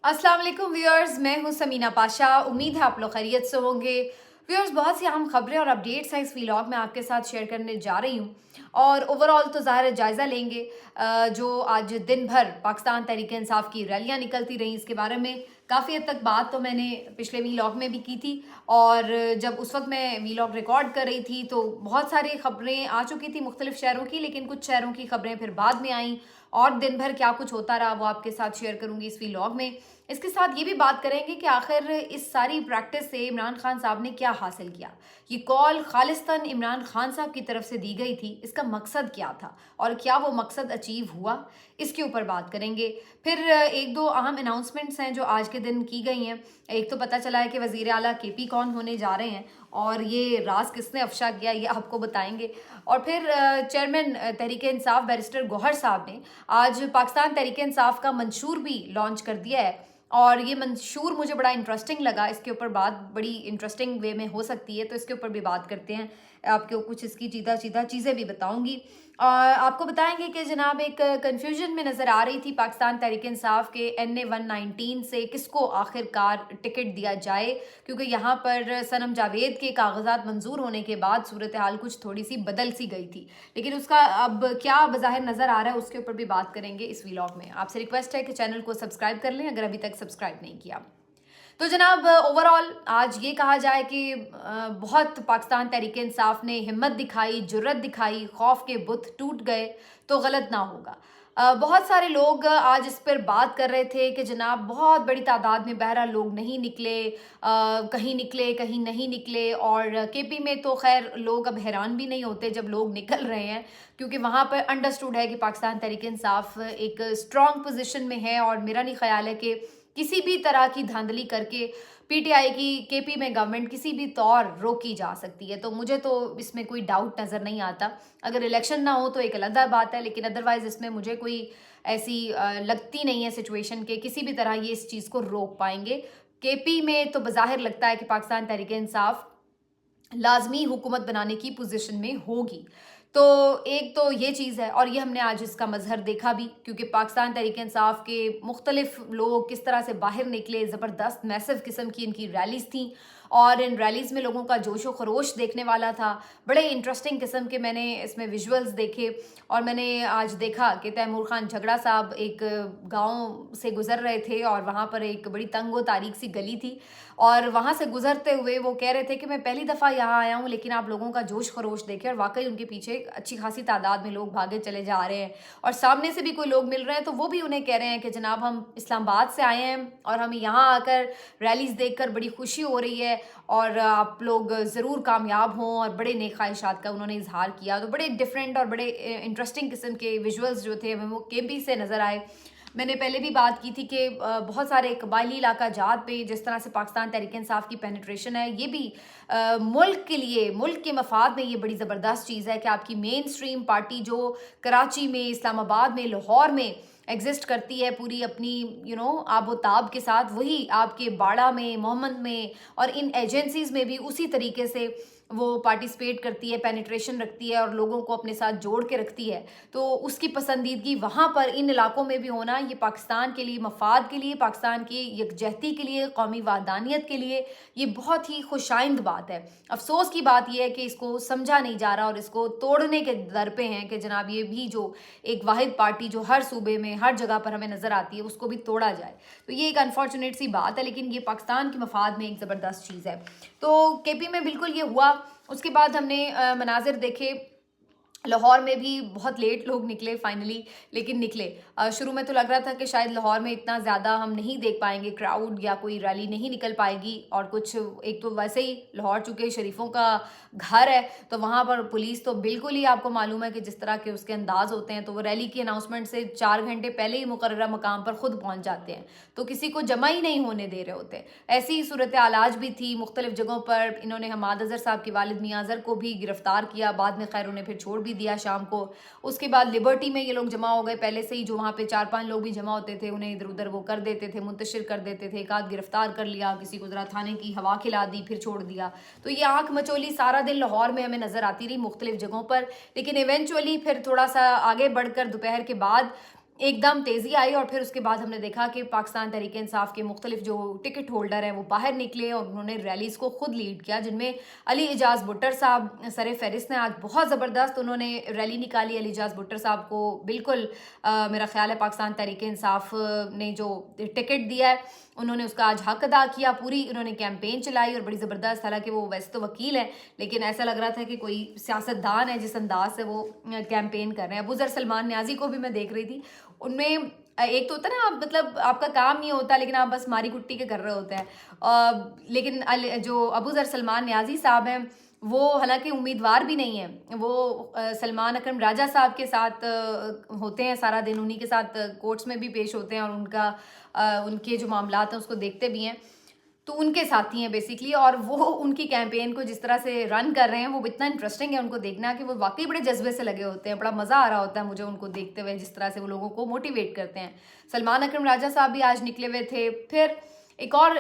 अस्सलाम वालेकुम व्यूअर्स, मैं हूं समीना पाशा। उम्मीद है आप लोग खैरियत से होंगे। व्यूअर्स, बहुत सी अहम खबरें और अपडेट्स हैं इस व्लॉग में आपके साथ शेयर करने जा रही हूं और ओवरऑल तो ज़ाहिर है जायज़ा लेंगे जो आज दिन भर पाकिस्तान तहरीक इंसाफ की रैलियां निकलती रहीं इसके बारे में। काफ़ी हद तक बात तो मैंने पिछले व्लॉग में भी की थी और जब उस वक्त मैं व्लॉग रिकॉर्ड कर रही थी तो बहुत सारी खबरें आ चुकी थी मुख्तलिफ शहरों की, लेकिन कुछ शहरों की खबरें फिर बाद में आईं और दिन भर क्या कुछ होता रहा वो आपके साथ शेयर करूंगी इस व्लॉग में। इसके साथ ये भी बात करेंगे कि आखिर इस सारी प्रैक्टिस से इमरान खान साहब ने क्या हासिल किया। ये कॉल खालिस्तान इमरान खान साहब की तरफ से दी गई थी, इसका मकसद क्या था और क्या वो मकसद अचीव हुआ, इसके ऊपर बात करेंगे। फिर एक दो अहम अनाउंसमेंट्स हैं जो आज के दिन की गई हैं। एक तो पता चला है कि वज़ीर आला केपी कौन होने जा रहे हैं और ये राज किसने अफशा किया ये आपको बताएंगे। और फिर चेयरमैन तहरीक इंसाफ बैरिस्टर गौहर साहब ने आज पाकिस्तान तहरीक इंसाफ का मंशूर भी लॉन्च कर दिया है और ये मंशूर मुझे बड़ा इंटरेस्टिंग लगा। इसके ऊपर बात बड़ी इंटरेस्टिंग वे में हो सकती है, तो इसके ऊपर भी बात करते हैं। आपको कुछ इसकी सीधा सीधा चीज़ें भी बताऊंगी। आपको बताएंगे कि जनाब एक कन्फ्यूजन में नज़र आ रही थी पाकिस्तान तहरीक इंसाफ के NA 119 से किसको आखिरकार टिकट दिया जाए, क्योंकि यहाँ पर सनम जावेद के कागजात मंजूर होने के बाद सूरत हाल कुछ थोड़ी सी बदल सी गई थी, लेकिन उसका अब क्या बज़ाहिर नज़र आ रहा है उसके ऊपर भी बात करेंगे इस व्लॉग में। आपसे रिक्वेस्ट है कि चैनल को सब्सक्राइब कर लें अगर अभी तक सब्सक्राइब नहीं किया। तो जनाब ओवरऑल आज ये कहा जाए कि बहुत पाकिस्तान तहरीक इंसाफ ने हिम्मत दिखाई, जुर्रत दिखाई, खौफ के बुत टूट गए तो गलत ना होगा। बहुत सारे लोग आज इस पर बात कर रहे थे कि जनाब बहुत बड़ी तादाद में बहरा लोग नहीं निकले, कहीं निकले कहीं नहीं निकले। और KP में तो खैर लोग अब हैरान भी नहीं होते जब लोग निकल रहे हैं, क्योंकि वहाँ पर अंडरस्टूड है कि पाकिस्तान तहरीक इंसाफ एक स्ट्रॉन्ग पोजीशन में है और मेरा नहीं ख्याल है कि किसी भी तरह की धांधली करके PTI की KP में गवर्नमेंट किसी भी तौर रोकी जा सकती है। तो मुझे तो इसमें कोई डाउट नज़र नहीं आता। अगर इलेक्शन ना हो तो एक अलग बात है, लेकिन अदरवाइज़ इसमें मुझे कोई ऐसी लगती नहीं है सिचुएशन के किसी भी तरह ये इस चीज़ को रोक पाएंगे। KP में तो बज़ाहिर लगता है कि पाकिस्तान तहरीक इंसाफ लाजमी हुकूमत बनाने की पोजीशन में होगी। तो एक तो ये चीज़ है और ये हमने आज इसका मजहर देखा भी, क्योंकि पाकिस्तान तहरीक इंसाफ के मुख्तलिफ लोग किस तरह से बाहर निकले। ज़बरदस्त मैसिव किस्म की इनकी रैलीज़ थी और इन रैलीज़ में लोगों का जोश व खरोश देखने वाला था। बड़े इंटरेस्टिंग किस्म के मैंने इसमें विजुअल्स देखे और मैंने आज देखा कि तैमूर खान झगड़ा साहब एक गांव से गुजर रहे थे और वहाँ पर एक बड़ी तंग व तारीक सी गली थी और वहाँ से गुजरते हुए वो कह रहे थे कि मैं पहली दफ़ा यहाँ आया हूँ, लेकिन आप लोगों का जोश खरोश देखे और वाकई उनके पीछे अच्छी खासी तादाद में लोग भागे चले जा रहे हैं और सामने से भी कोई लोग मिल रहे हैं तो वो भी उन्हें कह रहे हैं कि जनाब हम इस्लामाबाद से आए हैं और हमें यहाँ आकर रैलीज़ देखकर बड़ी खुशी हो रही है और आप लोग ज़रूर कामयाब हों और बड़े नेक ख्वाहिशात का उन्होंने इजहार किया। तो बड़े डिफरेंट और बड़े इंटरेस्टिंग किस्म के विजुअल्स जो थे वो KP से नज़र आए। मैंने पहले भी बात की थी कि बहुत सारे कबायली इलाका जात पे जिस तरह से पाकिस्तान तहरीक इंसाफ की पेनिट्रेशन है, ये भी मुल्क के लिए, मुल्क के मफाद में ये बड़ी ज़बरदस्त चीज़ है कि आपकी मेन स्ट्रीम पार्टी जो कराची में, इस्लामाबाद में, लाहौर में एग्जिस्ट करती है पूरी अपनी आबो ताब के साथ, वही आपके बाड़ा में, मोहम्मद में और इन एजेंसीज़ में भी उसी तरीके से वो पार्टिसिपेट करती है, पेनिट्रेशन रखती है और लोगों को अपने साथ जोड़ के रखती है। तो उसकी पसंदीदगी वहाँ पर इन इलाकों में भी होना ये पाकिस्तान के लिए, मफाद के लिए, पाकिस्तान की यकजहती के लिए, कौमी वहदानियत के लिए ये बहुत ही खुशाइंद बात है। अफसोस की बात यह है कि इसको समझा नहीं जा रहा और इसको तोड़ने के दर पे हैं कि जनाब ये भी जो एक वाहिद पार्टी जो हर सूबे में हर जगह पर हमें नज़र आती है उसको भी तोड़ा जाए। तो ये एक अनफॉर्चुनेट सी बात है, लेकिन ये पाकिस्तान के मफाद में एक ज़बरदस्त चीज़ है। तो KP में बिल्कुल ये हुआ। उसके बाद हमने मनाजिर देखे, लाहौर में भी बहुत लेट लोग निकले फाइनली, लेकिन निकले। शुरू में तो लग रहा था कि शायद लाहौर में इतना ज़्यादा हम नहीं देख पाएंगे क्राउड या कोई रैली नहीं निकल पाएगी और कुछ, एक तो वैसे ही लाहौर चूँकि शरीफों का घर है तो वहाँ पर पुलिस तो बिल्कुल ही आपको मालूम है कि जिस तरह के उसके अंदाज होते हैं, तो वो रैली की अनाउंसमेंट से 4 घंटे पहले ही मुकर्ररा मकाम पर खुद पहुँच जाते हैं, तो किसी को जमा ही नहीं होने दे रहे होते। ऐसी ही सूरत आलाज भी थी मुख्तलिफ जगहों पर। इन्होंने हमाद अजहर साहब के वालिद मियां अजहर को भी गिरफ्तार किया, बाद में खैर उन्हें फिर छोड़ भी दिया शाम को। उसके बाद लिबर्टी में ये लोग जमा हो गए पहले से ही, जो वहाँ पे 4-5 लोग भी जमा होते थे उन्हें इधर उधर वो कर देते थे, मुंतशिर कर देते थे। एक आध गिरफ्तार कर लिया, किसी को ज़रा थाने की हवा खिला दी, फिर छोड़ दिया। तो ये आंख मचोली सारा दिन लाहौर में हमें नज़र आती रही मुख्तलिफ जगहों पर, लेकिन इवेंचुअली फिर थोड़ा सा आगे बढ़कर दोपहर के बाद ایک دم تیزی آئی اور پھر اس کے بعد ہم نے دیکھا کہ پاکستان تحریک انصاف کے مختلف جو ٹکٹ ہولڈر ہیں وہ باہر نکلے اور انہوں نے ریلیز کو خود لیڈ کیا، جن میں علی اعجاز بٹر صاحب سر فہرست نے آج بہت زبردست انہوں نے ریلی نکالی۔ علی اعجاز بٹر صاحب کو بالکل میرا خیال ہے پاکستان تحریک انصاف نے جو ٹکٹ دیا ہے انہوں نے اس کا آج حق ادا کیا، پوری انہوں نے کیمپین چلائی اور بڑی زبردست، حالانکہ وہ ویسے تو وکیل ہیں لیکن ایسا لگ رہا تھا کہ کوئی سیاستدان ہے جس انداز سے وہ کیمپین کر رہے ہیں۔ ابو ذر سلمان نیازی کو بھی میں دیکھ رہی تھی، ان میں ایک تو ہوتا ہے نا آپ مطلب آپ کا کام یہ ہوتا ہے لیکن آپ بس ماری کٹی کے کر رہے ہوتے ہیں، لیکن جو ابو ذر سلمان نیازی صاحب ہیں وہ حالانکہ امیدوار بھی نہیں ہیں، وہ سلمان اکرم راجہ صاحب کے ساتھ ہوتے ہیں سارا دن، انہی کے ساتھ کورٹس میں بھی پیش ہوتے ہیں اور ان کے جو معاملات ہیں اس کو دیکھتے بھی ہیں، تو ان کے ساتھی ہیں بیسیکلی، اور وہ ان کی کیمپین کو جس طرح سے رن کر رہے ہیں وہ اتنا انٹرسٹنگ ہے ان کو دیکھنا کہ وہ واقعی بڑے جذبے سے لگے ہوتے ہیں، بڑا مزہ آ رہا ہوتا ہے مجھے ان کو دیکھتے ہوئے جس طرح سے وہ لوگوں کو موٹیویٹ کرتے ہیں۔ سلمان اکرم راجہ صاحب بھی آج نکلے ہوئے تھے۔ پھر ایک اور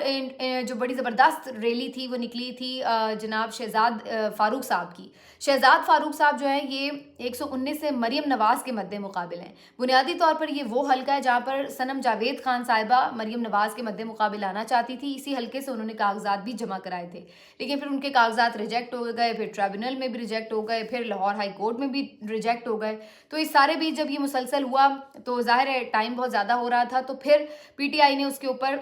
جو بڑی زبردست ریلی تھی وہ نکلی تھی جناب شہزاد فاروق صاحب کی۔ شہزاد فاروق صاحب جو ہیں یہ 119 سے مریم نواز کے مد مقابل ہیں۔ بنیادی طور پر یہ وہ حلقہ ہے جہاں پر صنم جاوید خان صاحبہ مریم نواز کے مد مقابل آنا چاہتی تھی، اسی حلقے سے انہوں نے کاغذات بھی جمع کرائے تھے، لیکن پھر ان کے کاغذات ریجیکٹ ہو گئے، پھر ٹریبونل میں بھی ریجیکٹ ہو گئے، پھر لاہور ہائی کورٹ میں بھی ریجیکٹ ہو گئے۔ تو اس سارے بیچ جب یہ مسلسل ہوا تو ظاہر ہے ٹائم بہت زیادہ ہو رہا تھا، تو پھر پی ٹی آئی نے اس کے اوپر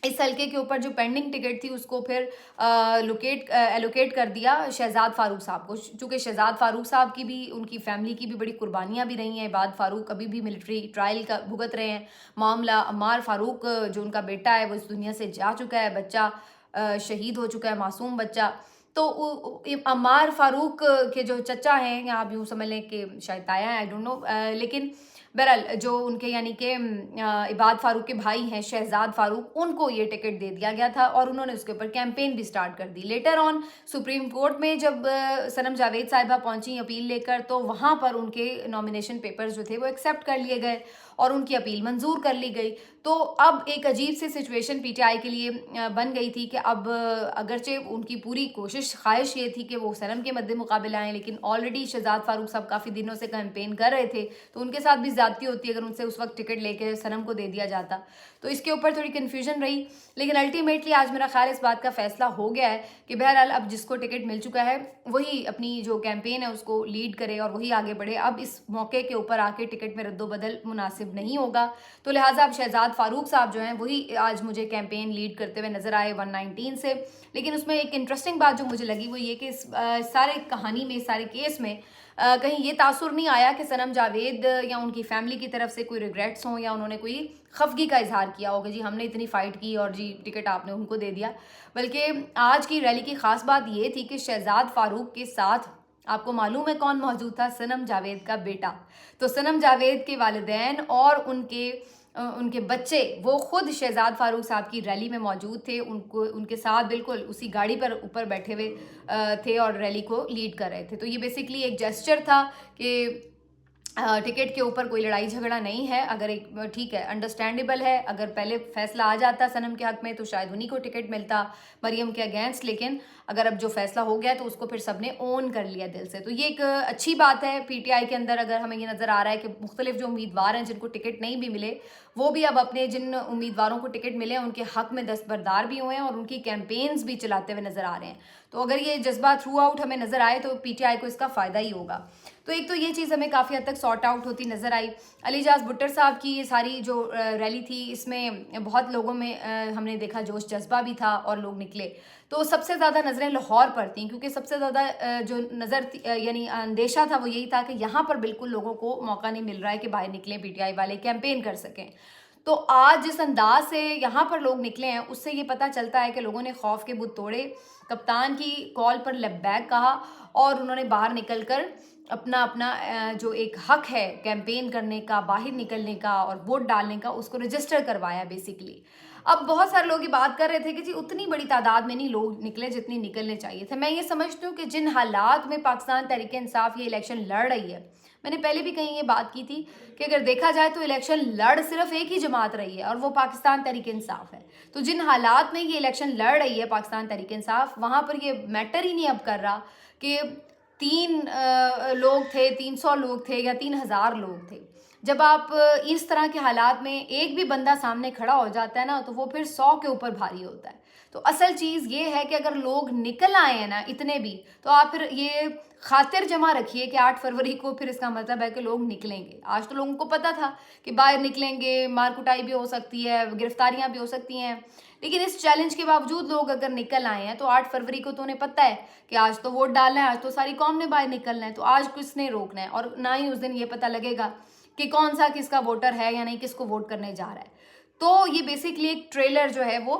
اس حلقے کے اوپر جو پینڈنگ ٹکٹ تھی اس کو پھر ایلوکیٹ کر دیا شہزاد فاروق صاحب کو، چونکہ شہزاد فاروق صاحب کی بھی ان کی فیملی کی بھی بڑی قربانیاں بھی رہی ہیں۔ عباد فاروق ابھی بھی ملٹری ٹرائل کا بھگت رہے ہیں معاملہ، عمار فاروق جو ان کا بیٹا ہے وہ اس دنیا سے جا چکا ہے، بچہ شہید ہو چکا ہے، معصوم بچہ۔ تو عمار فاروق کے جو چچا ہیں یا آپ یوں سمجھ لیں کہ شاید تایا ہیں، آئی ڈونٹ نو، لیکن بہرحال جو ان کے یعنی کہ عباد فاروق کے بھائی ہیں شہزاد فاروق، ان کو یہ ٹکٹ دے دیا گیا تھا اور انہوں نے اس کے اوپر کیمپین بھی سٹارٹ کر دی۔ لیٹر آن سپریم کورٹ میں جب صنم جاوید صاحبہ پہنچی اپیل لے کر تو وہاں پر ان کے نامینیشن پیپرز جو تھے وہ ایکسیپٹ کر لیے گئے اور ان کی اپیل منظور کر لی گئی۔ تو اب ایک عجیب سی سچویشن پی ٹی آئی کے لیے بن گئی تھی کہ اب اگرچہ ان کی پوری کوشش خواہش یہ تھی کہ وہ صنم کے مد مقابل آئیں، لیکن آلریڈی شہزاد فاروق صاحب کافی دنوں سے کیمپین کر رہے تھے تو ان کے ساتھ بھی زیادتی ہوتی اگر ان سے اس وقت ٹکٹ لے کے صنم کو دے دیا جاتا، تو اس کے اوپر تھوڑی کنفیوژن رہی۔ لیکن الٹیمیٹلی آج میرا خیال اس بات کا فیصلہ ہو گیا ہے کہ بہرحال اب جس کو ٹکٹ مل چکا ہے وہی اپنی جو کیمپین ہے اس کو لیڈ کرے اور وہی آگے بڑھے۔ اب اس موقع کے اوپر آ کے ٹکٹ میں رد و بدل مناسب نہیں ہوگا، تو لہٰذا اب شہزاد فاروق صاحب جو ہیں وہی آج مجھے کیمپین لیڈ کرتے ہوئے نظر آئے 119 سے۔ لیکن اس میں ایک انٹرسٹنگ بات جو مجھے لگی وہ یہ کہ اس سارے کہانی میں، سارے کیس میں کہیں یہ تاثر نہیں آیا کہ صنم جاوید یا ان کی فیملی کی طرف سے کوئی ریگریٹس ہوں یا انہوں نے کوئی خفگی کا اظہار کیا ہوگا جی ہم نے اتنی فائٹ کی اور جی ٹکٹ آپ نے ان کو دے دیا، بلکہ آج کی ریلی کی خاص بات یہ تھی کہ شہزاد فاروق کے ساتھ آپ کو معلوم ہے کون موجود تھا؟ صنم جاوید کا بیٹا۔ تو صنم جاوید کے والدین اور ان کے بچے وہ خود شہزاد فاروق صاحب کی ریلی میں موجود تھے، ان کے ساتھ بالکل اسی گاڑی پر اوپر بیٹھے ہوئے تھے اور ریلی کو لیڈ کر رہے تھے۔ تو یہ بیسیکلی ایک جیسچر تھا کہ ٹکٹ کے اوپر کوئی لڑائی جھگڑا نہیں ہے، اگر ایک ٹھیک ہے انڈرسٹینڈیبل ہے، اگر پہلے فیصلہ آ جاتا صنم کے حق میں تو شاید انہی کو ٹکٹ ملتا مریم کے اگینسٹ، لیکن اگر اب جو فیصلہ ہو گیا تو اس کو پھر سب نے اون کر لیا دل سے۔ تو یہ ایک اچھی بات ہے پی ٹی آئی کے اندر، اگر ہمیں یہ نظر آ رہا ہے کہ مختلف جو امیدوار ہیں جن کو ٹکٹ نہیں بھی ملے وہ بھی اب اپنے جن امیدواروں کو ٹکٹ ملے ہیں ان کے حق میں دستبردار بھی ہوئے ہیں اور ان کی کیمپینز بھی چلاتے ہوئے نظر آ رہے ہیں۔ تو اگر یہ جذبہ تھرو آؤٹ ہمیں نظر آئے تو پی ٹی آئی کو اس کا فائدہ ہی ہوگا۔ تو ایک تو یہ چیز ہمیں کافی حد تک سارٹ آؤٹ ہوتی نظر آئی۔ علی اعجاز بٹر صاحب کی یہ ساری جو ریلی تھی اس میں بہت لوگوں میں ہم نے دیکھا جوش جذبہ بھی تھا اور لوگ نکلے، تو سب سے زیادہ نظریں لاہور پر تھیں کیونکہ سب سے زیادہ جو یعنی اندیشہ تھا وہ یہی تھا کہ یہاں پر بالکل لوگوں کو موقع نہیں مل رہا ہے کہ باہر نکلیں، پی ٹی آئی والے کیمپین کر سکیں۔ تو آج جس انداز سے یہاں پر لوگ نکلے ہیں اس سے یہ پتہ چلتا ہے کہ لوگوں نے خوف کے بت توڑے، کپتان کی کال پر لبیک کہا اور انہوں نے باہر نکل کر اپنا جو ایک حق ہے کیمپین کرنے کا، باہر نکلنے کا اور ووٹ ڈالنے کا، اس کو رجسٹر کروایا بیسیکلی۔ اب بہت سارے لوگ یہ بات کر رہے تھے کہ جی اتنی بڑی تعداد میں نہیں لوگ نکلے جتنی نکلنے چاہیے تھے۔ میں یہ سمجھتی ہوں کہ جن حالات میں پاکستان تحریک انصاف یہ الیکشن لڑ رہی ہے، میں نے پہلے بھی کہیں یہ بات کی تھی کہ اگر دیکھا جائے تو الیکشن لڑ صرف ایک ہی جماعت رہی ہے اور وہ پاکستان تحریک انصاف ہے۔ تو جن حالات میں یہ الیکشن لڑ رہی ہے پاکستان تحریک انصاف، وہاں پر یہ میٹر ہی نہیں اب کر رہا کہ 3 لوگ تھے، 300 لوگ تھے یا 3000 لوگ تھے۔ جب آپ اس طرح کے حالات میں ایک بھی بندہ سامنے کھڑا ہو جاتا ہے نا تو وہ پھر 100 کے اوپر بھاری ہوتا ہے. تو اصل چیز یہ ہے کہ اگر لوگ نکل آئے ہیں نا اتنے بھی, تو آپ پھر یہ خاطر جمع رکھیے کہ 8 فروری کو پھر اس کا مطلب ہے کہ لوگ نکلیں گے. آج تو لوگوں کو پتہ تھا کہ باہر نکلیں گے, مار کٹائی بھی ہو سکتی ہے, گرفتاریاں بھی ہو سکتی ہیں, لیکن اس چیلنج کے باوجود لوگ اگر نکل آئے ہیں تو 8 فروری کو تو انہیں پتہ ہے کہ آج تو ووٹ ڈالنا ہے, آج تو ساری قوم نے باہر نکلنا ہے, تو آج کس نے روکنا ہے, اور نہ ہی اس دن یہ پتہ لگے گا کہ کون سا کس کا ووٹر ہے یا نہیں, کس کو ووٹ کرنے جا رہا ہے. تو یہ بیسکلی ایک ٹریلر جو ہے وہ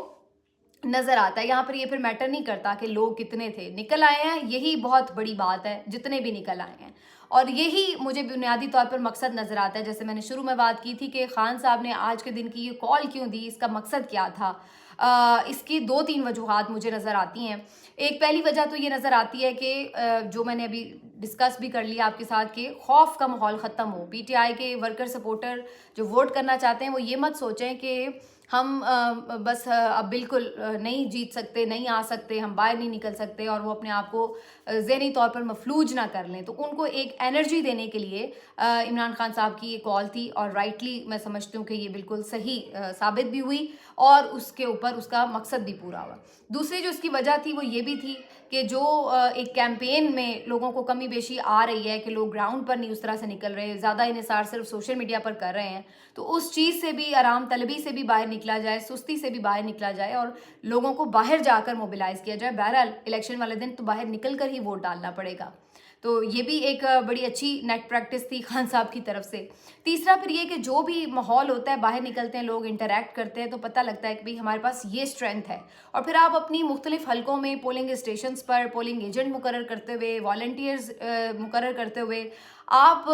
نظر آتا ہے. یہاں پر یہ پھر میٹر نہیں کرتا کہ لوگ کتنے تھے, نکل آئے ہیں, یہی بہت بڑی بات ہے, جتنے بھی نکل آئے ہیں. اور یہی مجھے بنیادی طور پر مقصد نظر آتا ہے. جیسے میں نے شروع میں بات کی تھی کہ خان صاحب نے آج کے دن کی یہ کال کیوں دی, اس کا مقصد کیا تھا, اس کی 2-3 وجوہات مجھے نظر آتی ہیں. ایک پہلی وجہ تو یہ نظر آتی ہے کہ جو میں نے ابھی ڈسکس بھی کر لیا آپ کے ساتھ کہ خوف کا ماحول ختم ہو. پی ٹی آئی کے ورکر سپورٹر جو ووٹ کرنا چاہتے ہیں وہ یہ مت سوچیں کہ ہم بس اب بالکل نہیں جیت سکتے, نہیں آ سکتے, ہم باہر نہیں نکل سکتے, اور وہ اپنے آپ کو ذہنی طور پر مفلوج نہ کر لیں. تو ان کو ایک انرجی دینے کے لیے عمران خان صاحب کی یہ کال تھی, اور رائٹلی میں سمجھتی ہوں کہ یہ بالکل صحیح ثابت بھی ہوئی, اور اس کے اوپر اس کا مقصد بھی پورا ہوا. دوسری جو اس کی وجہ تھی وہ یہ بھی تھی کہ جو ایک کیمپین میں لوگوں کو کمی بیشی آ رہی ہے کہ لوگ گراؤنڈ پر نہیں اس طرح سے نکل رہے, زیادہ انحصار صرف سوشل میڈیا پر کر رہے ہیں, تو اس چیز سے بھی, آرام طلبی سے بھی باہر نکلا جائے, سستی سے بھی باہر نکلا جائے, اور لوگوں کو باہر جا کر موبلائز کیا جائے. بہرحال الیکشن والے دن تو باہر نکل کر ہی ووٹ ڈالنا پڑے گا. تو یہ بھی ایک بڑی اچھی نیٹ پریکٹس تھی خان صاحب کی طرف سے. تیسرا پھر یہ کہ جو بھی ماحول ہوتا ہے, باہر نکلتے ہیں لوگ, انٹریکٹ کرتے ہیں, تو پتہ لگتا ہے کہ بھئی ہمارے پاس یہ اسٹرینتھ ہے. اور پھر آپ اپنی مختلف حلقوں میں پولنگ اسٹیشنز پر پولنگ ایجنٹ مقرر کرتے ہوئے, والنٹیئرز مقرر کرتے ہوئے, آپ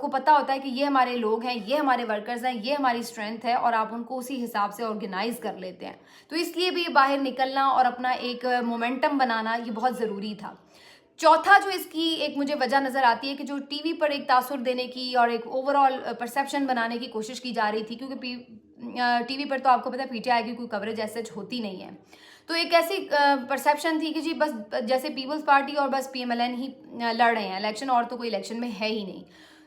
کو پتہ ہوتا ہے کہ یہ ہمارے لوگ ہیں, یہ ہمارے ورکرز ہیں, یہ ہماری اسٹرینتھ ہے, اور آپ ان کو اسی حساب سے آرگنائز کر لیتے ہیں. تو اس لیے بھی باہر نکلنا اور اپنا ایک مومنٹم بنانا یہ بہت ضروری تھا. چوتھا جو اس کی ایک مجھے وجہ نظر آتی ہے کہ جو ٹی وی پر ایک تاثر دینے کی اور ایک اوور آل پرسیپشن بنانے کی کوشش کی جا رہی تھی, کیونکہ ٹی وی پر تو آپ کو پتہ ہے پی ٹی آئی کی کوئی کوریج ایسے ہوتی نہیں ہے, تو ایک ایسی پرسیپشن تھی کہ جی بس جیسے پیپلز پارٹی اور بس پی ایم ایل این ہی لڑ رہے ہیں الیکشن, اور تو کوئی الیکشن میں ہے ہی نہیں.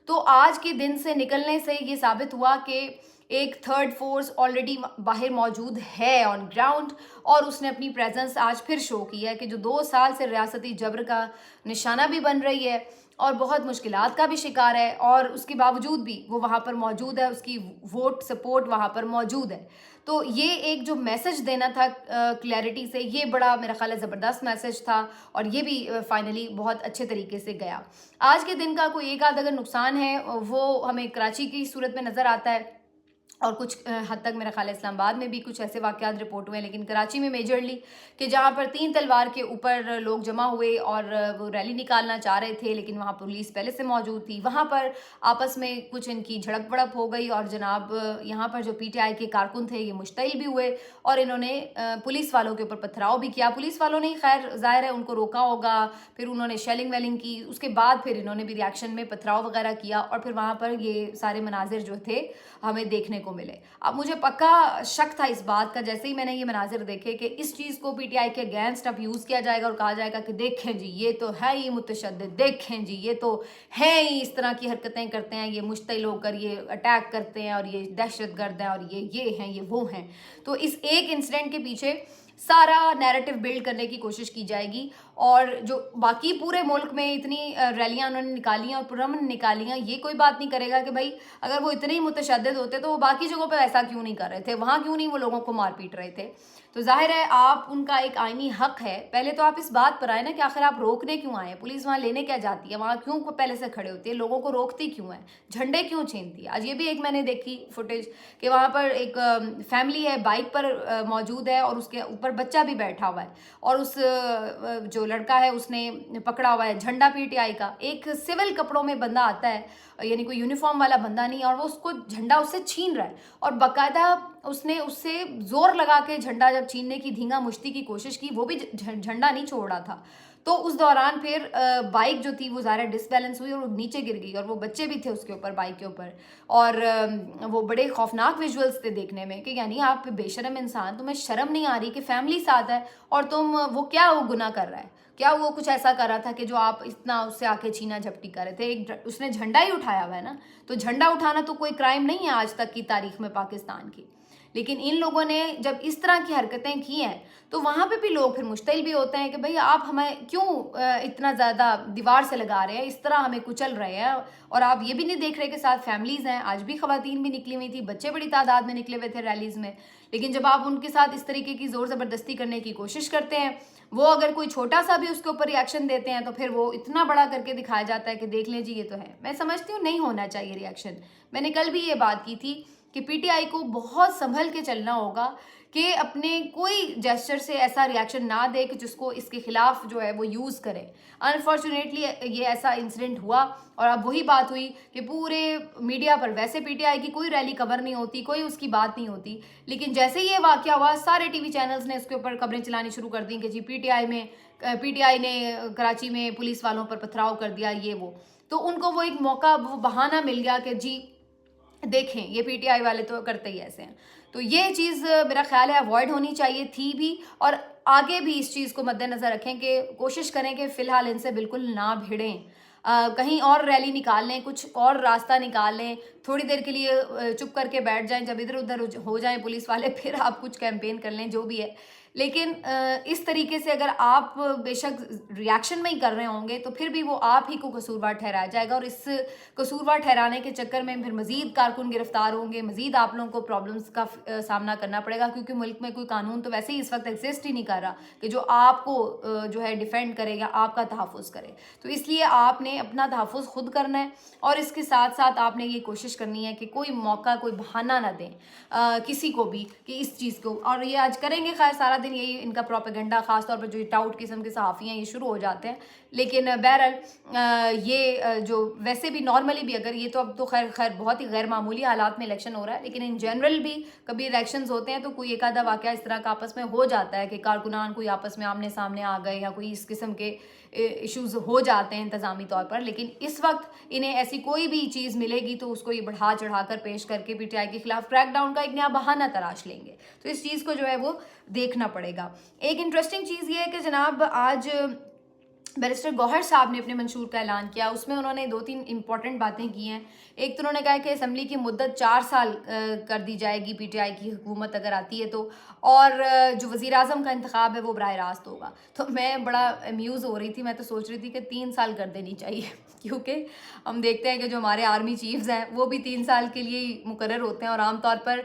تو آج کے دن سے نکلنے سے یہ ثابت ہوا کہ ایک تھرڈ فورس آلریڈی باہر موجود ہے آن گراؤنڈ, اور اس نے اپنی پریزنس آج پھر شو کی ہے کہ جو 2 سال سے ریاستی جبر کا نشانہ بھی بن رہی ہے اور بہت مشکلات کا بھی شکار ہے, اور اس کے باوجود بھی وہ وہاں پر موجود ہے, اس کی ووٹ سپورٹ وہاں پر موجود ہے. تو یہ ایک جو میسج دینا تھا کلیئرٹی سے, یہ بڑا میرا خیال ہے زبردست میسج تھا, اور یہ بھی فائنلی بہت اچھے طریقے سے گیا. آج کے دن کا کوئی ایک آدھ اگر نقصان ہے وہ ہمیں کراچی کی صورت میں نظر آتا ہے, اور کچھ حد تک میرا خیال ہے اسلام آباد میں بھی کچھ ایسے واقعات رپورٹ ہوئے ہیں, لیکن کراچی میں میجرلی کہ جہاں پر 3 تلوار کے اوپر لوگ جمع ہوئے اور وہ ریلی نکالنا چاہ رہے تھے, لیکن وہاں پولیس پہلے سے موجود تھی, وہاں پر آپس میں کچھ ان کی جھڑپ بڑپ ہو گئی, اور جناب یہاں پر جو پی ٹی آئی کے کارکن تھے یہ مشتعل بھی ہوئے, اور انہوں نے پولیس والوں کے اوپر پتھراؤ بھی کیا. پولیس والوں نے خیر ظاہر ہے ان کو روکا ہوگا, پھر انہوں نے شیلنگ ویلنگ کی, اس کے بعد پھر انہوں نے بھی ریاکشن میں پتھراؤ وغیرہ کیا, اور پھر وہاں پر یہ سارے مناظر جو تھے ہمیں دیکھنے کو ملے. اب مجھے پکا شک تھا اس بات کا جیسے ہی میں نے یہ مناظر دیکھے کہ اس چیز کو پی ٹی آئی کے اگینسٹ اب یوز کیا جائے گا, اور کہا جائے گا کہ دیکھیں جی یہ تو ہے ہی متشدد, دیکھیں جی یہ تو ہے ہی اس طرح کی حرکتیں کرتے ہیں, یہ مشتعل ہو کر یہ اٹیک کرتے ہیں, اور یہ دہشت گرد ہیں, اور یہ ہیں, یہ وہ ہیں. تو اس ایک انسیڈنٹ کے پیچھے سارا نیریٹو بلڈ کرنے کی کوشش کی جائے گی, اور جو باقی پورے ملک میں اتنی ریلیاں انہوں نے نکالی ہیں اور پرامن نکالی ہیں, یہ کوئی بات نہیں کرے گا کہ بھائی اگر وہ اتنے ہی متشدد ہوتے تو وہ باقی جگہوں پہ ایسا کیوں نہیں کر رہے تھے, وہاں کیوں نہیں وہ لوگوں کو مار پیٹ رہے تھے. تو ظاہر ہے آپ ان کا ایک آئینی حق ہے, پہلے تو آپ اس بات پر آئے نا کہ آخر آپ روکنے کیوں آئے ہیں, پولیس وہاں لینے کیا جاتی ہے, وہاں کیوں پہلے سے کھڑے ہوتی ہے, لوگوں کو روکتی کیوں ہے, جھنڈے کیوں چھینتی ہے. آج یہ بھی ایک میں نے دیکھی فوٹیج کہ وہاں پر ایک فیملی ہے, بائک پر موجود ہے, اور اس کے اوپر بچہ بھی بیٹھا ہوا ہے, اور اس جو لڑکا ہے اس نے پکڑا ہوا ہے جھنڈا پی ٹی آئی کا. ایک سول کپڑوں میں بندہ آتا ہے, یعنی کوئی یونیفارم والا بندہ نہیں, اور وہ اس کو جھنڈا اس سے چھین رہا ہے, اور باقاعدہ اس نے اس سے زور لگا کے جھنڈا جب چھیننے کی دھینگا مشتی کی کوشش کی, وہ بھی جھنڈا نہیں چھوڑ رہا تھا. तो उस दौरान फिर बाइक जो थी वो ज़्यादा डिसबैलेंस हुई और वो नीचे गिर गई, और वो बच्चे भी थे उसके ऊपर, बाइक के ऊपर। और वो बड़े खौफनाक विजुअल्स थे देखने में कि यानी आप बेशरम इंसान, तुम्हें शर्म नहीं आ रही कि फैमिली साथ है और तुम, वो क्या वो गुनाह कर रहा है, क्या वो कुछ ऐसा कर रहा था कि जो आप इतना उससे आके छीना झपटी कर रहे थे। एक उसने झंडा ही उठाया हुआ है ना, तो झंडा उठाना तो कोई क्राइम नहीं है आज तक की तारीख में पाकिस्तान की। लेकिन इन लोगों ने जब इस तरह की हरकतें की हैं तो वहाँ पे भी लोग फिर मुश्तिल भी होते हैं कि भाई आप हमें क्यों इतना ज़्यादा दीवार से लगा रहे हैं, इस तरह हमें कुचल रहे हैं, और आप ये भी नहीं देख रहे कि साथ फैमिलीज़ हैं। आज भी ख़वातीन भी निकली हुई थी, बच्चे बड़ी तादाद में निकले हुए थे रैलीज़ में, लेकिन जब आप उनके साथ इस तरीके की ज़ोर ज़बरदस्ती करने की कोशिश करते हैं, वो अगर कोई छोटा सा भी उसके ऊपर रिएक्शन देते हैं तो फिर वो इतना बड़ा करके दिखाया जाता है कि देख लें जी ये तो है। मैं समझती हूँ नहीं होना चाहिए रिएक्शन। मैंने कल भी ये बात की थी कि पीटीआई को बहुत संभल के चलना होगा कि अपने कोई जेस्चर से ऐसा रिएक्शन ना दे कि जिसको इसके खिलाफ जो है वो यूज़ करें। अनफॉर्चुनेटली ये ऐसा इंसिडेंट हुआ, और अब वही बात हुई कि पूरे मीडिया पर वैसे पीटीआई की कोई रैली कवर नहीं होती, कोई उसकी बात नहीं होती, लेकिन जैसे ही ये वाकया हुआ सारे टीवी चैनल्स ने उसके ऊपर खबरें चलानी शुरू कर दी कि जी पीटीआई ने कराची में पुलिस वालों पर पथराव कर दिया, ये वो। तो उनको वो एक मौका, वो बहाना मिल गया कि जी देखें ये पीटीआई वाले तो करते ही ऐसे हैं। तो ये चीज़ मेरा ख्याल है अवॉइड होनी चाहिए थी भी, और आगे भी इस चीज़ को मद्देनज़र रखें कि कोशिश करें कि फ़िलहाल इनसे बिल्कुल ना भिड़ें। कहीं और रैली निकाल लें, कुछ और रास्ता निकाल लें, थोड़ी देर के लिए चुप करके बैठ जाएं, जब इधर उधर हो जाएं पुलिस वाले फिर आप कुछ कैंपेन कर लें, जो भी है। लेकिन इस तरीके से अगर आप बेशक रिएक्शन में ही कर रहे होंगे तो फिर भी वो आप ही को कसूरवार ठहराया जाएगा, और इस कसूरवार ठहराने के चक्कर में फिर मज़ीद कारकुन गिरफ्तार होंगे, मज़ीद आप लोगों को प्रॉब्लम्स का सामना करना पड़ेगा, क्योंकि मुल्क में कोई कानून तो वैसे ही इस वक्त एग्जिस्ट ही नहीं कर रहा कि जो आपको जो है डिफेंड करे या आपका तहफ़्फ़ुज़ करे। तो इसलिए आपने अपना तहफ़्फ़ुज़ खुद करना है, और इसके साथ साथ आपने ये कोशिश करनी है कि कोई मौका, कोई बहाना ना दें किसी को भी कि इस चीज़ को, और ये आज करेंगे खैर सारा दिन यही इनका प्रोपेगेंडा, ख़ासतौर पर जो टाउट किस्म के सहाफ़ी हैं ये शुरू हो जाते हैं। लेकिन बहरहाल ये जो वैसे भी नॉर्मली भी, अगर ये तो अब तो खैर बहुत ही गैर मामूली हालात में इलेक्शन हो रहा है, लेकिन इन जनरल भी कभी इलेक्शंस होते हैं तो कोई एक आधा वाक़या इस तरह का आपस में हो जाता है कि कारकुनान कोई आपस में आमने सामने आ गए या कोई इस किस्म के इश्यूज़ हो जाते हैं इंतज़ामी तौर पर। लेकिन इस वक्त इन्हें ऐसी कोई भी चीज़ मिलेगी तो उसको ये बढ़ा चढ़ा कर पेश करके पीटीआई के खिलाफ क्रैकडाउन का एक नया बहाना तलाश लेंगे। तो इस चीज़ को जो है वो देखना पड़ेगा। एक इंटरेस्टिंग चीज़ ये है कि जनाब आज बैरिस्टर गौहर साहब ने अपने मंशूर का ऐलान किया, उसमें उन्होंने 2-3 इंपॉर्टेंट बातें की हैं। एक तो उन्होंने कहा कि असम्बली की मुद्दत 4 साल कर दी जाएगी पीटीआई की हुकूमत अगर आती है तो, और जो वज़ीर आज़म का इंतखाब है वो बराह रास्त होगा। तो मैं बड़ा अम्यूज़ हो रही थी, मैं तो सोच रही थी कि 3 साल कर देनी चाहिए क्योंकि हम देखते हैं कि जो हमारे आर्मी चीफ्स हैं वो भी 3 साल के लिए ही मुकर्रर होते हैं, और आमतौर पर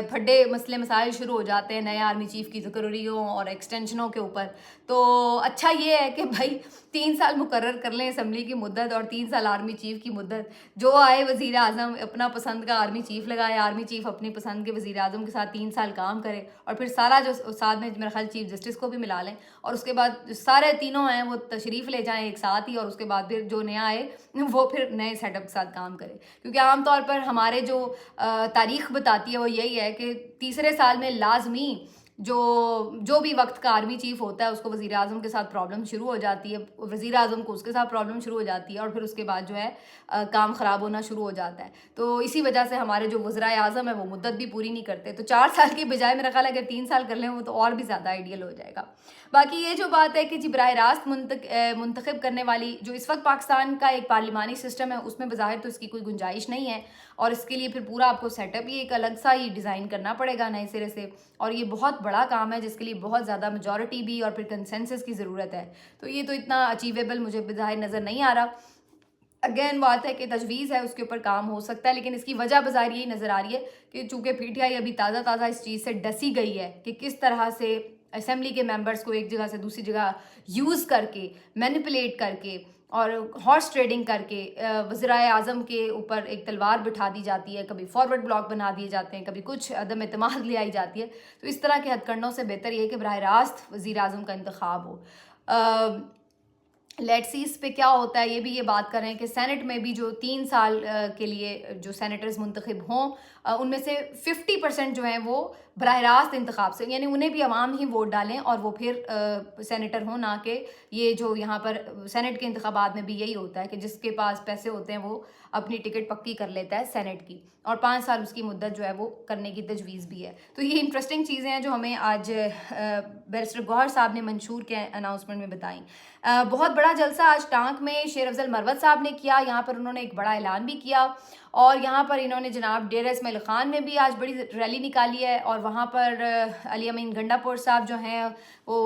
फड्डे मसले मसाइल शुरू हो जाते हैं नए आर्मी चीफ की तकर्रीरों और एक्सटेंशनों के ऊपर। तो अच्छा ये है कि भाई 3 साल मुकर्रर कर लें असम्बली की मुद्दत और 3 साल आर्मी चीफ की मुद्दत, जो आए वज़ीर आज़म अपना पसंद का आर्मी चीफ लगाए, आर्मी चीफ अपनी पसंद के वज़ीर आज़म के साथ 3 साल काम करे, और फिर सारा जो साथ में मेरा ख्याल चीफ जस्टिस को भी मिला लें, और उसके बाद जो सारे तीनों हैं वो तशरीफ़ ले जाएं एक साथ ही, और उसके बाद फिर जो नया आए वो फिर नए सेटअप के साथ काम करे। क्योंकि आमतौर पर हमारे जो तारीख़ बताती है वो यही है कि तीसरे साल में लाजमी जो भी वक्त का आर्मी चीफ होता है उसको वज़ीर आज़म के साथ प्रॉब्लम शुरू हो जाती है, वज़ीर आज़म को उसके साथ प्रॉब्लम शुरू हो जाती है, और फिर उसके बाद जो है काम ख़राब होना शुरू हो जाता है। तो इसी वजह से हमारे जो वज़राए आज़म है वो मुद्दत भी पूरी नहीं करते। तो 4 साल की बजाय मेरा ख्याल है अगर 3 साल कर लें वो तो और भी ज़्यादा आइडियल हो जाएगा। बाकी ये जो बात है कि जी बराह रास्त मुंतखब करने वाली जो इस वक्त पाकिस्तान का एक पार्लिमानी सिस्टम है उसमें बज़ाहिर तो इसकी कोई गुंजाइश नहीं है, और इसके लिए फिर पूरा आपको सेटअप ही एक अलग सा ही डिज़ाइन करना पड़ेगा नए सिरे से, और ये बहुत बड़ा काम है जिसके लिए बहुत ज़्यादा मेजॉरिटी भी और फिर कंसेंसस की ज़रूरत है। तो ये तो इतना अचीवेबल मुझे बज़ाहिर नज़र नहीं आ रहा। अगेन बात है कि तजवीज़ है उसके ऊपर काम हो सकता है, लेकिन इसकी वजह बज़ाहिर यही नज़र आ रही है कि चूँकि पीटीआई अभी ताज़ा इस चीज़ से डसी गई है कि किस तरह से असेंबली के मेंबर्स को एक जगह से दूसरी जगह यूज़ करके, मैनिपुलेट करके और हॉर्स ट्रेडिंग करके वज़ीराए आज़म के ऊपर एक तलवार बिठा दी जाती है, कभी फॉरवर्ड ब्लॉक बना दिए जाते हैं, कभी कुछ अदम एतमाद ले आई जाती है। तो इस तरह के हथकंडों से बेहतर ये है कि बराह रास्त वज़ीर आज़म का इंतखाब हो। लेट्स सी इस पे क्या होता है। ये भी ये बात कर रहे हैं कि सेनेट में भी जो 3 साल के लिए जो सेनेटर्स मुंतखब हों उनमें से 50% जो हैं वो बराह रास्त इंतखाब से, यानी उन्हें भी अवाम ही वोट डालें और वो फिर सेनेटर हों, ना कि ये जो यहाँ पर सेनेट के इंतखाबात में भी यही होता है कि जिसके पास पैसे होते हैं वो अपनी टिकट पक्की कर लेता है सेनेट की, और 5 साल उसकी मुद्दत जो है वो करने की तजवीज़ भी है। तो ये इंटरेस्टिंग चीज़ें हैं जो हमें आज बैरिस्टर गौहर साहब ने मंशूर के अनाउंसमेंट में बताई। बहुत बड़ा जलसा आज टांक में शेर अफजल मरवत साहब ने किया, यहाँ पर उन्होंने एक बड़ा ऐलान भी किया, और यहाँ पर इन्होंने जनाब डेरा इस्माइल ख़ान में भी आज बड़ी रैली निकाली है, और वहाँ पर अली अमीन गंडापुर साहब जो हैं वो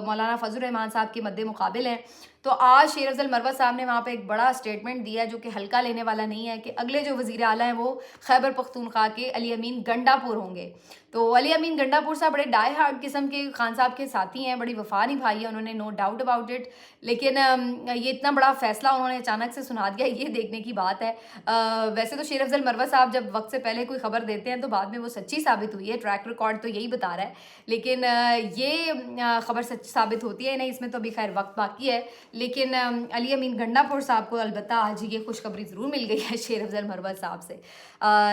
मौलाना फजल रहमान साहब के मद्दे मुकाबिल हैं। तो आज शेर अफजल मरवत साहब ने वहाँ पे एक बड़ा स्टेटमेंट दिया जो कि हल्का लेने वाला नहीं है, कि अगले जो वज़ीर आला हैं वो खैबर पख्तूनख्वा के अली अमीन गंडापुर होंगे। तो अली अमीन गंडापुर साहब बड़े डाई हार्ड किस्म के खान साहब के साथी हैं, बड़ी वफा निभाई है उन्होंने, नो डाउट अबाउट इट, लेकिन ये इतना बड़ा फैसला उन्होंने अचानक से सुना दिया, ये देखने की बात है। वैसे तो शेर अफजल मरवत साहब जब वक्त से पहले कोई खबर देते हैं तो बाद में वो सच्ची साबित हुई है, ट्रैक रिकॉर्ड तो यही बता रहा है, लेकिन ये खबर सच्ची साबित होती है नहीं, इसमें तो अभी खैर वक्त बाकी है। लेकिन अली अमीन गंडापुर साहब को अलबत्ता आज ये खुशखबरी ज़रूर मिल गई है शेर अफजल मरवत साहब से।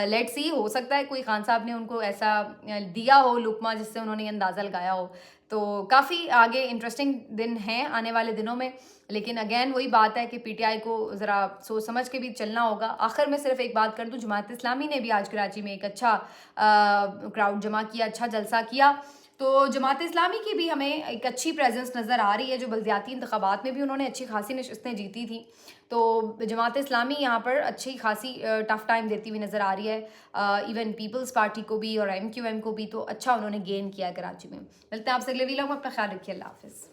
लेट्स सी, हो सकता है कोई खान साहब ने उनको ऐसा दिया हो लुकमा जिससे उन्होंने अंदाज़ा लगाया हो। तो काफ़ी आगे इंटरेस्टिंग दिन हैं आने वाले दिनों में, लेकिन अगेन वही बात है कि पीटीआई को ज़रा सोच समझ के भी चलना होगा। आखिर में सिर्फ एक बात कर दूँ, जमात इस्लामी ने भी आज कराची में एक अच्छा क्राउड जमा किया, अच्छा जलसा किया। तो जमात इस्लामी की भी हमें एक अच्छी प्रेजेंस नज़र आ रही है, जो बल्दियाती इंतखाबात में भी उन्होंने अच्छी खासी नशिस्तें जीती थी। तो जमात इस्लामी यहाँ पर अच्छी खासी टफ़ टाइम देती हुई नज़र आ रही है, इवन पीपल्स पार्टी को भी और MQM को भी, तो अच्छा उन्होंने गेन किया है कराची में। मिलते हैं आपसे अगले वीडियो में, अपना ख्याल रखिए, अल्लाह हाफ़िज़।